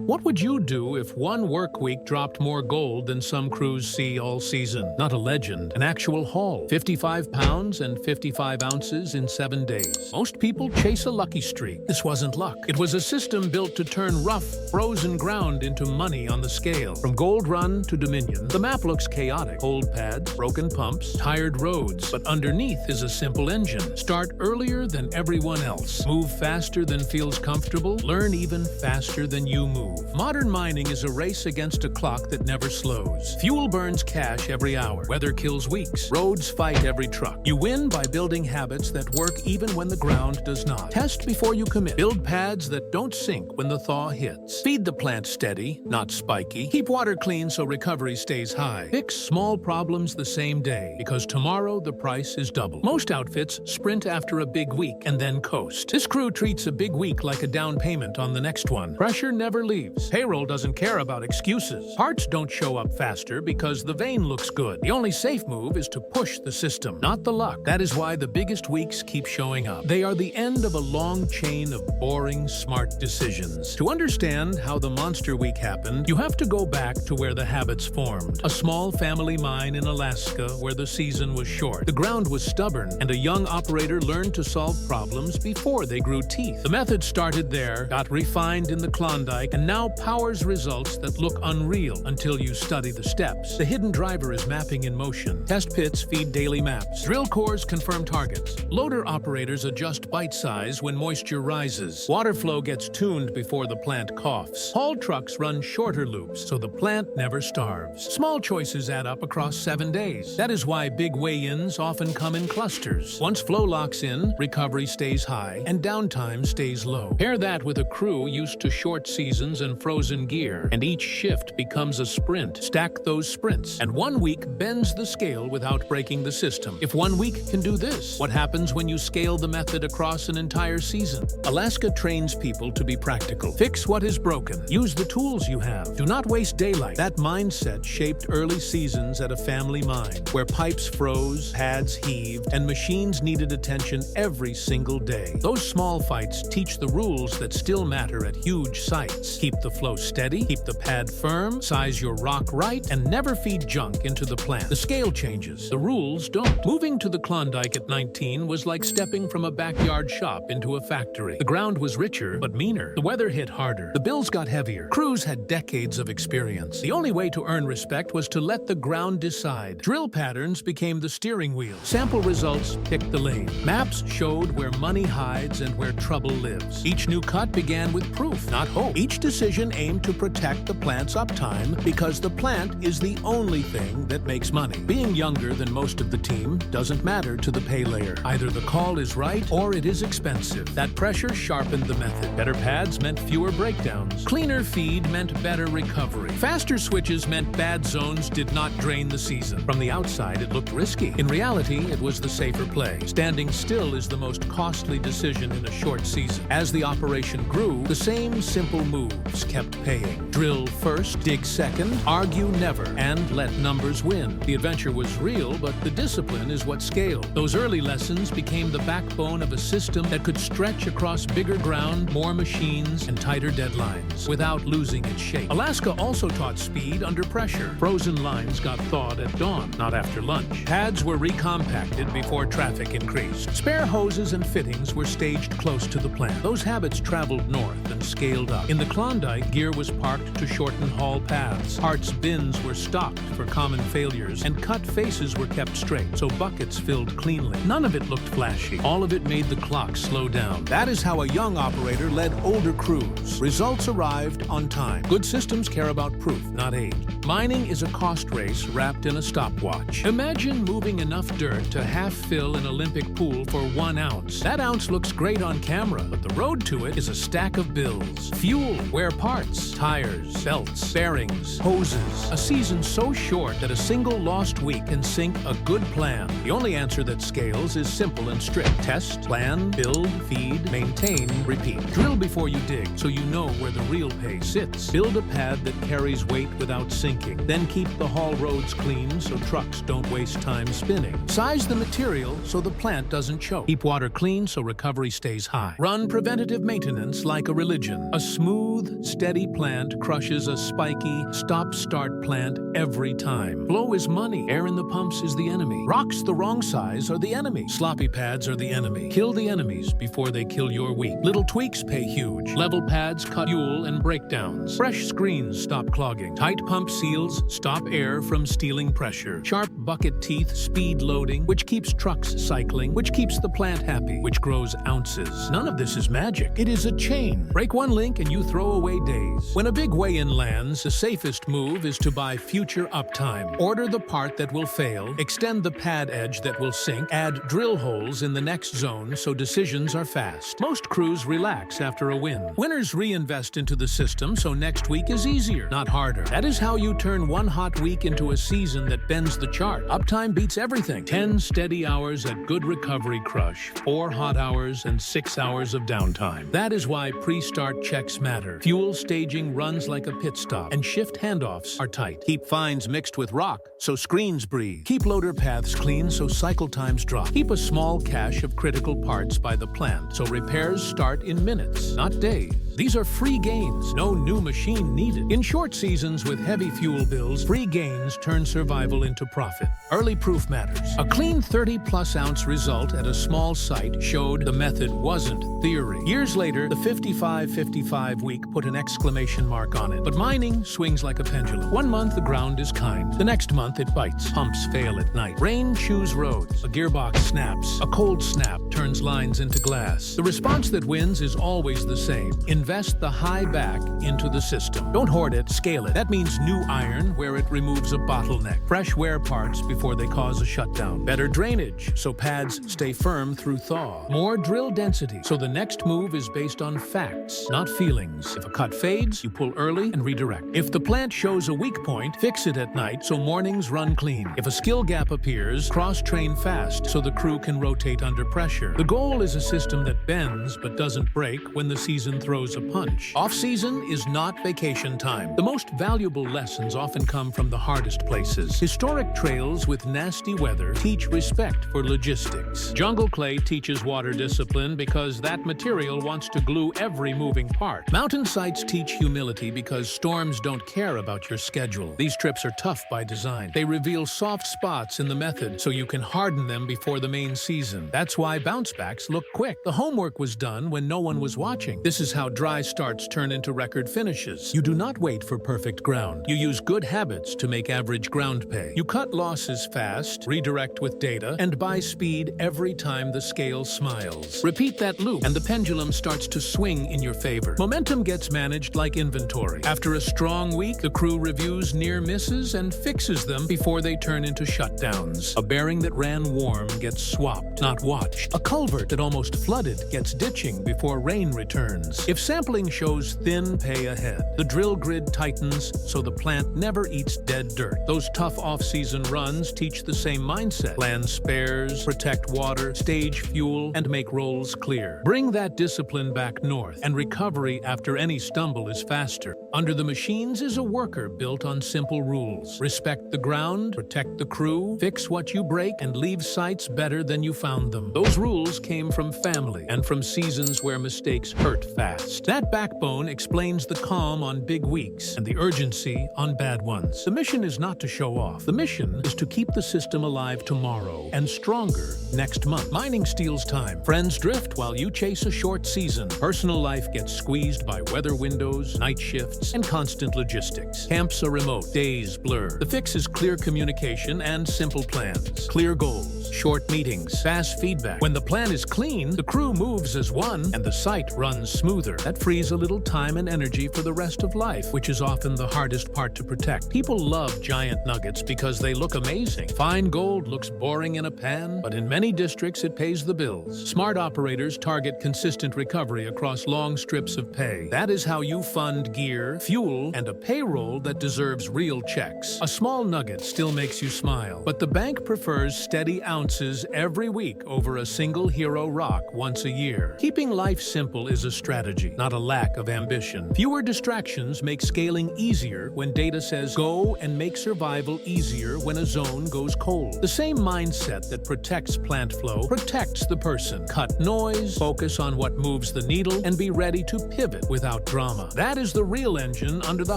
What would you do if one work week dropped more gold than some crews see all season? Not a legend, an actual haul. 55 pounds and 55 ounces in 7 days. Most people chase a lucky streak. This wasn't luck. It was a system built to turn rough, frozen ground into money on the scale. From Gold Run to Dominion, the map looks chaotic. Old pads, broken pumps, tired roads. But underneath is a simple engine. Start earlier than everyone else. Move faster than feels comfortable. Learn even faster than you move. Modern mining is a race against a clock that never slows. Fuel burns cash every hour. Weather kills weeks. Roads fight every truck. You win by building habits that work even when the ground does not. Test before you commit. Build pads that don't sink when the thaw hits. Feed the plant steady, not spiky. Keep water clean so recovery stays high. Fix small problems the same day, because tomorrow the price is double. Most outfits sprint after a big week and then coast. This crew treats a big week like a down payment on the next one. Pressure never leaves. Payroll doesn't care about excuses. Parts don't show up faster because the vein looks good. The only safe move is to push the system, not the luck. That is why the biggest weeks keep showing up. They are the end of a long chain of boring, smart decisions. To understand how the monster week happened, you have to go back to where the habits formed. A small family mine in Alaska where the season was short. The ground was stubborn, and a young operator learned to solve problems before they grew teeth. The method started there, got refined in the Klondike, and now powers results that look unreal until you study the steps. The hidden driver is mapping in motion. Test pits feed daily maps. Drill cores confirm targets. Loader operators adjust bite size when moisture rises. Water flow gets tuned before the plant coughs. Haul trucks run shorter loops so the plant never starves. Small choices add up across 7 days. That is why big weigh-ins often come in clusters. Once flow locks in, recovery stays high and downtime stays low. Pair that with a crew used to short seasons and frozen gear, and each shift becomes a sprint. Stack those sprints, and 1 week bends the scale without breaking the system. If 1 week can do this, what happens when you scale the method across an entire season? Alaska trains people to be practical. Fix what is broken. Use the tools you have. Do not waste daylight. That mindset shaped early seasons at a family mine, where pipes froze, pads heaved, and machines needed attention every single day. Those small fights teach the rules that still matter at huge sites. Keep the flow steady, keep the pad firm, size your rock right, and never feed junk into the plant. The scale changes. The rules don't. Moving to the Klondike at 19 was like stepping from a backyard shop into a factory. The ground was richer, but meaner. The weather hit harder. The bills got heavier. Crews had decades of experience. The only way to earn respect was to let the ground decide. Drill patterns became the steering wheel. Sample results picked the lane. Maps showed where money hides and where trouble lives. Each new cut began with proof, not hope. Each decision aimed to protect the plant's uptime, because the plant is the only thing that makes money. Being younger than most of the team doesn't matter to the pay layer. Either the call is right or it is expensive. That pressure sharpened the method. Better pads meant fewer breakdowns. Cleaner feed meant better recovery. Faster switches meant bad zones did not drain the season. From the outside, it looked risky. In reality, it was the safer play. Standing still is the most costly decision in a short season. As the operation grew, the same simple moves kept paying. Drill first, dig second, argue never, and let numbers win. The adventure was real, but the discipline is what scaled. Those early lessons became the backbone of a system that could stretch across bigger ground, more machines, and tighter deadlines without losing its shape. Alaska also taught speed under pressure. Frozen lines got thawed at dawn, not after lunch. Pads were recompacted before traffic increased. Spare hoses and fittings were staged close to the plant. Those habits traveled north and scaled up. In the Klondike, gear was parked to shorten haul paths. Parts bins were stocked for common failures, and cut faces were kept straight, so buckets filled cleanly. None of it looked flashy. All of it made the clock slow down. That is how a young operator led older crews. Results arrived on time. Good systems care about proof, not age. Mining is a cost race wrapped in a stopwatch. Imagine moving enough dirt to half fill an Olympic pool for 1 ounce. That ounce looks great on camera, but the road to it is a stack of bills. Fuel, wear parts, tires, belts, bearings, hoses. A season so short that a single lost week can sink a good plan. The only answer that scales is simple and strict. Test, plan, build, feed, maintain, repeat. Drill before you dig, so you know where the real pay sits. Build a pad that carries weight without sinking. Then keep the haul roads clean so trucks don't waste time spinning. Size the material so the plant doesn't choke. Keep water clean so recovery stays high. Run preventative maintenance like a religion. A smooth, steady plant crushes a spiky, stop-start plant every time. Flow is money. Air in the pumps is the enemy. Rocks the wrong size are the enemy. Sloppy pads are the enemy. Kill the enemies before they kill your week. Little tweaks pay huge. Level pads cut fuel and breakdowns. Fresh screens stop clogging. Tight pump seals stop air from stealing pressure. Sharp bucket teeth speed loading, which keeps trucks cycling, which keeps the plant happy, which grows ounces. None of this is magic. It is a chain. Break one link and you throw away days. When a big weigh-in lands, the safest move is to buy future uptime. Order the part that will fail, extend the pad edge that will sink, add drill holes in the next zone so decisions are fast. Most crews relax after a win. Winners reinvest into the system so next week is easier, not harder. That is how you turn one hot week into a season that bends the chart. Uptime beats everything. 10 steady hours at good recovery crush, 4 hot hours and 6 hours of downtime. That is why pre-start checks matter. Fuel staging runs like a pit stop, and shift handoffs are tight. Keep fines mixed with rock so screens breathe. Keep loader paths clean so cycle times drop. Keep a small cache of critical parts by the plant so repairs start in minutes, not days. These are free gains, no new machine needed. In short seasons with heavy fuel bills, free gains turn survival into profit. Early proof matters. A clean 30-plus ounce result at a small site showed the method wasn't theory. Years later, the 55-55 week put an exclamation mark on it. But mining swings like a pendulum. 1 month the ground is kind. The next month it bites. Pumps fail at night. Rain chews roads. A gearbox snaps. A cold snap turns lines into glass. The response that wins is always the same. Invest the high back into the system. Don't hoard it, scale it. That means new iron where it removes a bottleneck. Fresh wear parts before they cause a shutdown. Better drainage so pads stay firm through thaw. More drill density so the next move is based on facts, not feelings. If a cut fades, you pull early and redirect. If the plant shows a weak point, fix it at night so mornings run clean. If a skill gap appears, cross-train fast so the crew can rotate under pressure. The goal is a system that bends but doesn't break when the season throws a punch. Off-season is not vacation time. The most valuable lessons often come from the hardest places. Historic trails with nasty weather teach respect for logistics. Jungle clay teaches water discipline because that material wants to glue every moving part. Mountain sites teach humility because storms don't care about your schedule. These trips are tough by design. They reveal soft spots in the method so you can harden them before the main season. That's why bounce backs look quick. The homework was done when no one was watching. This is how dry starts turn into record finishes. You do not wait for perfect ground. You use good habits to make average ground pay. You cut losses fast, redirect with data, and buy speed every time the scale smiles. Repeat that loop, and the pendulum starts to swing in your favor. Momentum gets managed like inventory. After a strong week, the crew reviews near misses and fixes them before they turn into shutdowns. A bearing that ran warm gets swapped, not watched. A culvert that almost flooded gets ditching before rain returns. If sampling shows thin pay ahead, the drill grid tightens so the plant never eats dead dirt. Those tough off-season runs teach the same mindset. Plan spares, protect water, stage fuel, and make rolls clear. Bring that discipline back north, and recovery after any stumble is faster. Under the machines is a worker built on simple rules. Respect the ground, protect the crew, fix what you break, and leave sites better than you found them. Those rules came from family and from seasons where mistakes hurt fast. That backbone explains the calm on big weeks and the urgency on bad ones. The mission is not to show off. The mission is to keep the system alive tomorrow and stronger next month. Mining steals time. Friends drift while you chase a short season. Personal life gets squeezed by weather windows, night shifts, and constant logistics. Camps are remote. Days blur. The fix is clear communication and simple plans. Clear goals, short meetings, fast feedback. When the plan is clean, the crew moves as one and the site runs smoother. That frees a little time and energy for the rest of life, which is often the hardest part to protect. People love giant nuggets because they look amazing. Fine gold looks boring in a pan, but in many districts it pays the bills. Smart operators target consistent recovery across long strips of pay. That is how you fund gear, fuel, and a payroll that deserves real checks. A small nugget still makes you smile, but the bank prefers steady ounces ounces every week over a single hero rock once a year. Keeping life simple is a strategy, not a lack of ambition. Fewer distractions make scaling easier when data says go, and make survival easier when a zone goes cold. The same mindset that protects plant flow protects the person. Cut noise, focus on what moves the needle, and be ready to pivot without drama. That is the real engine under the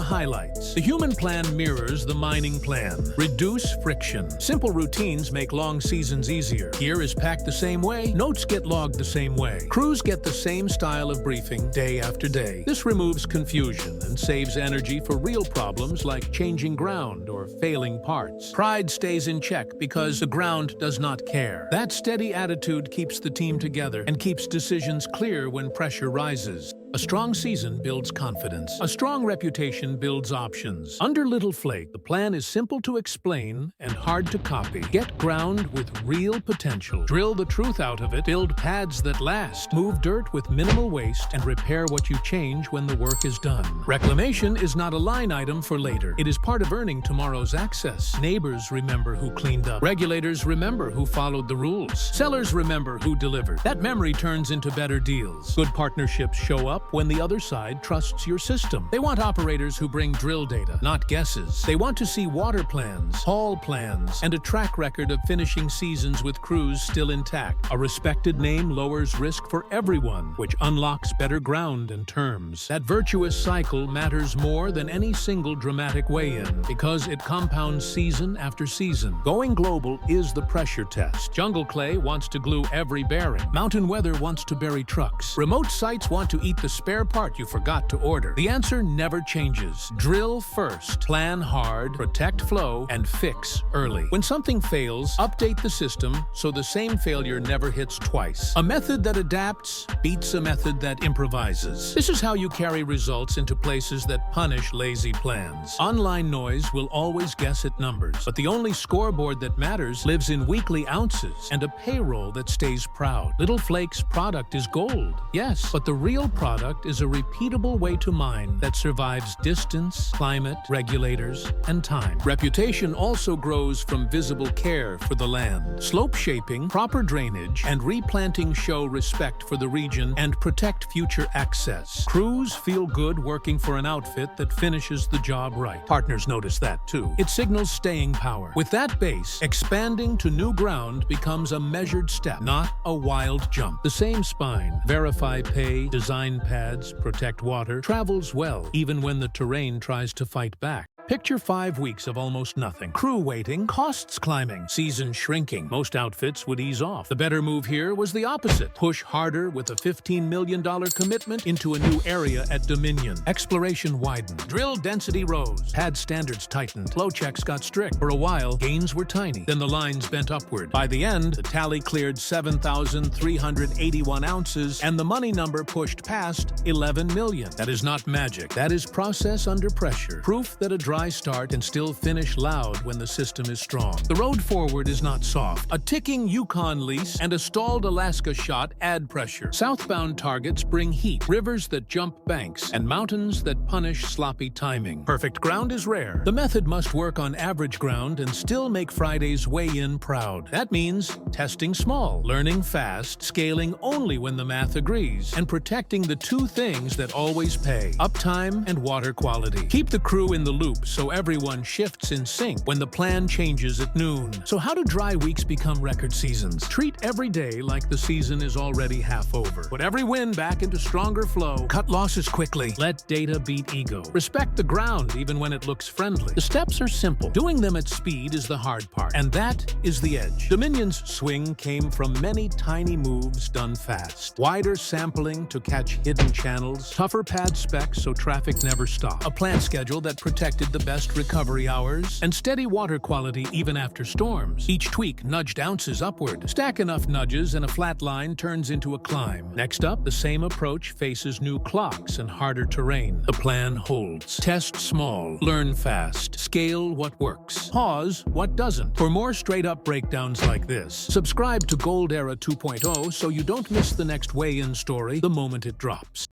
highlights. The human plan mirrors the mining plan. Reduce friction. Simple routines make long seasons easier. Gear is packed the same way. Notes get logged the same way. Crews get the same style of briefing day after day. This removes confusion and saves energy for real problems like changing ground or failing parts. Pride stays in check because the ground does not care. That steady attitude keeps the team together and keeps decisions clear when pressure rises. A strong season builds confidence. A strong reputation builds options. Under Little Flake, the plan is simple to explain and hard to copy. Get ground with real potential. Drill the truth out of it. Build pads that last. Move dirt with minimal waste and repair what you change when the work is done. Reclamation is not a line item for later. It is part of earning tomorrow's access. Neighbors remember who cleaned up. Regulators remember who followed the rules. Sellers remember who delivered. That memory turns into better deals. Good partnerships show up when the other side trusts your system. They want operators who bring drill data, not guesses. They want to see water plans, haul plans, and a track record of finishing seasons with crews still intact. A respected name lowers risk for everyone, which unlocks better ground and terms. That virtuous cycle matters more than any single dramatic weigh-in because it compounds season after season. Going global is the pressure test. Jungle clay wants to glue every bearing. Mountain weather wants to bury trucks. Remote sites want to eat the spare part you forgot to order. The answer never changes. Drill first, plan hard, protect flow, and fix early. When something fails, update the system so the same failure never hits twice. A method that adapts beats a method that improvises. This is how you carry results into places that punish lazy plans. Online noise will always guess at numbers, but the only scoreboard that matters lives in weekly ounces and a payroll that stays proud. Little Flake's product is gold, yes, but the real product is a repeatable way to mine that survives distance, climate, regulators, and time. Reputation also grows from visible care for the land. Slope shaping, proper drainage, and replanting show respect for the region and protect future access. Crews feel good working for an outfit that finishes the job right. Partners notice that too. It signals staying power. With that base, expanding to new ground becomes a measured step, not a wild jump. The same spine, verify pay, design pads, protect water, travels well even when the terrain tries to fight back. Picture 5 weeks of almost nothing. Crew waiting, costs climbing, season shrinking. Most outfits would ease off. The better move here was the opposite. Push harder with a $15 million commitment into a new area at Dominion. Exploration widened. Drill density rose. Pad standards tightened. Flow checks got strict. For a while, gains were tiny. Then the lines bent upward. By the end, the tally cleared 7,381 ounces, and the money number pushed past 11 million. That is not magic. That is process under pressure. Proof that a dry start and still finish loud when the system is strong. The road forward is not soft. A ticking Yukon lease and a stalled Alaska shot add pressure. Southbound targets bring heat, rivers that jump banks, and mountains that punish sloppy timing. Perfect ground is rare. The method must work on average ground and still make Friday's weigh-in proud. That means testing small, learning fast, scaling only when the math agrees, and protecting the two things that always pay: uptime and water quality. Keep the crew in the loop so everyone shifts in sync when the plan changes at noon. So how do dry weeks become record seasons? Treat every day like the season is already half over. Put every win back into stronger flow. Cut losses quickly. Let data beat ego. Respect the ground even when it looks friendly. The steps are simple. Doing them at speed is the hard part, and that is the edge. Dominion's swing came from many tiny moves done fast. Wider sampling to catch hidden channels, tougher pad specs so traffic never stopped, a plant schedule that protected the best recovery hours, and steady water quality even after storms. Each tweak nudged ounces upward. Stack enough nudges and a flat line turns into a climb. Next up, the same approach faces new clocks and harder terrain. The plan holds. Test small, learn fast, scale what works, pause what doesn't. For more straight-up breakdowns like this, subscribe to Gold Era 2.0 so you don't miss the next weigh-in story the moment it drops.